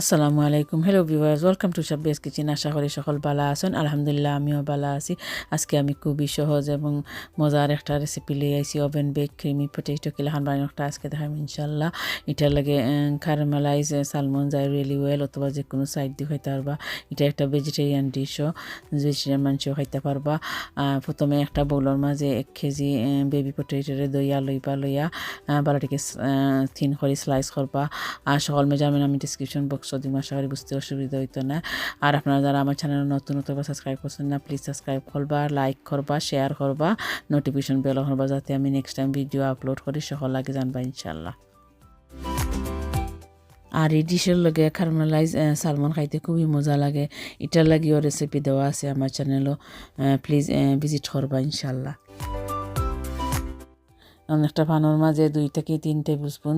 আসসালামু আলাইকুম hello viewers welcome to shabiaskitchen আশা করি সকল ভালো আছেন আলহামদুলিল্লাহ আমিও ভালো আছি আজকে আমি খুবই সহজ এবং মজার একটা রেসিপি নিয়ে আইছি ওভেন বেক ক্রিমি পটেটো কিলাহান বানানোটা আজকে দেখাম ইনশাআল্লাহ এটার লাগে ক্যারামেলাইজ সালমন যায় রিয়েলি ওয়েল অথবা যে কোনো সাইড দিয়ে খাইতে পারবা এটা একটা ভেজিটেরিয়ান ডিশও ভেজিটেরিয়ান মানুষও খাইতে পারবা প্রথমে একটা বোলের মাঝে 1 কেজি বেবি পটেটোরে দইয়া লইয়া বালাটিকে থিন করে স্লাইস করবা আর সকল মেজারমেন্ট আমি ডিসক্রিপশন বক্স দিম আশা করি বুঝতে অসুবিধা হইতো না আর আপনারা যারা আমার চ্যানেল নতুন সাবস্ক্রাইব করছেন না প্লিজ সাবস্ক্রাইব করবা লাইক করবা শেয়ার করবা নোটিফিকেশন বেল করবা যাতে আমি নেক্সট টাইম ভিডিও আপলোড করি সকল আগে জানবা ইনশাআল্লাহ। আর এই ডিশের লগে ক্যারামেলাইজ সালমন খাইতে খুবই মজা লাগে এটার লাগেও রেসিপি দেওয়া আছে আমার চ্যানেলও প্লিজ ভিজিট করবা ইনশাআল্লাহ। একটা পানোর মাঝে 2 থেকে 3 টেবিল স্পুন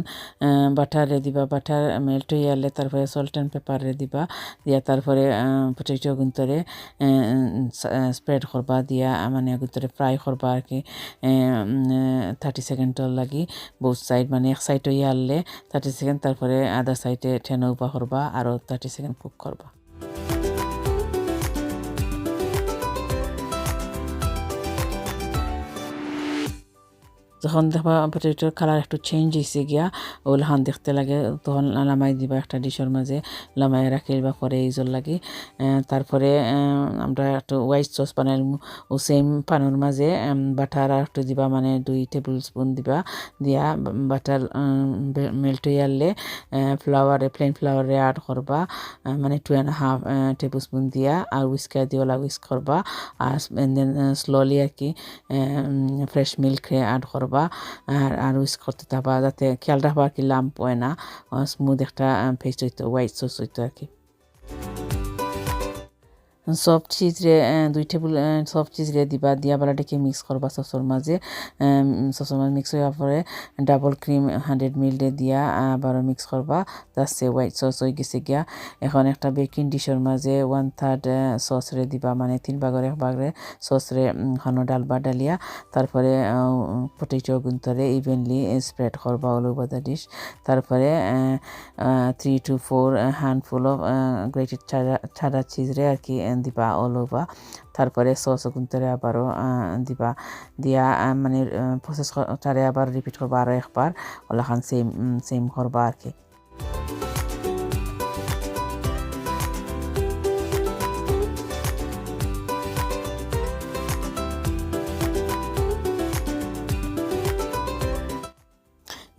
বাটার দিবা বাটার মেল্ট হয়ে গেলে তারপরে সল্ট অ্যান্ড পেপার দিবা দিয়া তারপরে পটেটো গুন্তরে স্প্রেড করবা দিয়া মানে গুন্তরে ফ্রাই করবা আর কি 30 সেকেন্ডর লাগি বোথ সাইড মানে এক সাইড হয়ে আনলে 30 সেকেন্ড তারপরে আদার সাইডে ঠেনো উপা করবা আরও 30 সেকেন্ড কুক করবা। যখন দেখবা পটেটোর কালার একটু চেঞ্জ হয়েছে গিয়া ওগুলো দেখতে লাগে তখন লামাই দিবা একটা ডিশের মাঝে লামাই রাখিবা পরে এইজোর লাগে তারপরে আমরা একটু হোয়াইট সস বানাই ও সেম পানোর মাঝে বাটার আর একটু দিবা মানে 2 টেবিল স্পুন দিবা দিয়া বাটার মেল্ট হয়ে আনলে প্লেন ফ্লাওয়ারে অ্যাড করবা মানে 2.5 টেবিল স্পুন দিয়া আর উইস্কার দিয়ে উইস্ক করবা আর দেন স্লোলি আর কি ফ্রেশ মিল্ক অ্যাড করবা আর উইস্ক করতে থাকবা যাতে খেয়াল রাখবা আর কি লাম্প হয় না স্মুথ একটা পেস্ট হইতো হোয়াইট সস হইতো আর কি। সফট চিজরে 2 টেবিল সফট চিজরে দিবা দিয়া বালাটাকে মিক্স করবা সসের মাঝে মিক্স হওয়ার পরে ডাবল ক্রিম 100 ml দিয়া আবার মিক্স করবা তাতে হোয়াইট সস হয়ে গেছে গিয়া। এখন একটা বেকিং ডিশের মাঝে 1/3 সসরে দিবা মানে 3 ভাগের 1 ভাগে সসরে খানো ডালবা ডালিয়া তারপরে পটেটো গুন্তরে ইভেনলি স্প্রেড করবা অল ওভার দ্য ডিশ তারপরে 3 to 4 handful of grated cheddar চিজরে আর কি দিবা অল ওভার তারপরে সস গুন্তরে আবারও দিবা দিয়া মানে প্রসেসটারে আবার রিপিট করবা আরও একবার ওলাখান সেম করবা আর কি।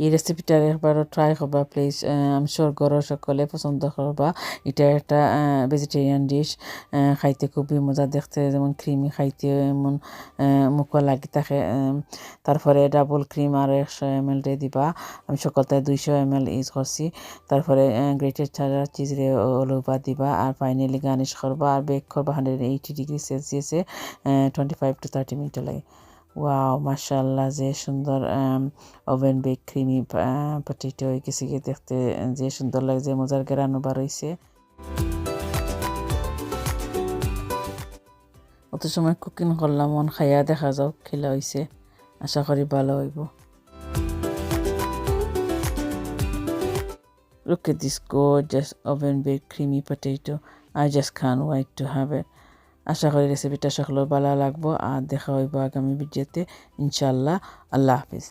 এই রেসিপিটা একবারও ট্রাই করবা প্লিজ আমি শিওর গরো সকলে পছন্দ করবা এটা একটা ভেজিটেরিয়ান ডিশ খাইতে খুবই মজা দেখতে যেমন ক্রিমি খাইতে এমন মুখও লাগি থাকে তারপরে ডাবল ক্রিম আর 100 ml দিবা আমি সকলটায় 200 ml ইউজ করছি তারপরে গ্রেটেড cheddar চিজরে ওলুবা দিবা আর ফাইনালি গার্নিশ করবা আর বেক করবা 180 ডিগ্রি সেলসিয়াসে 25 to 30 মিনিট লাগে। ওয়াও মাশাআল্লাহ যে সুন্দর ওভেন বেক ক্রিমি পটেটো হয়ে গেছে গিয়ে দেখতে যে সুন্দর লাগে যে মজার গ্রানও বার হয়েছে। অত সময় কুকিং করলাম মন খাইয়া দেখা যাও খেলা হয়েছে আশা করি ভালো হইব। Look at this gorgeous oven baked creamy potato. I just can't wait to have it. আশা করি রেসিপিটা সকলের ভালো লাগবো আর দেখা হইব আগামী ভিডিওতে ইনশাআল্লাহ। আল্লাহ হাফিজ।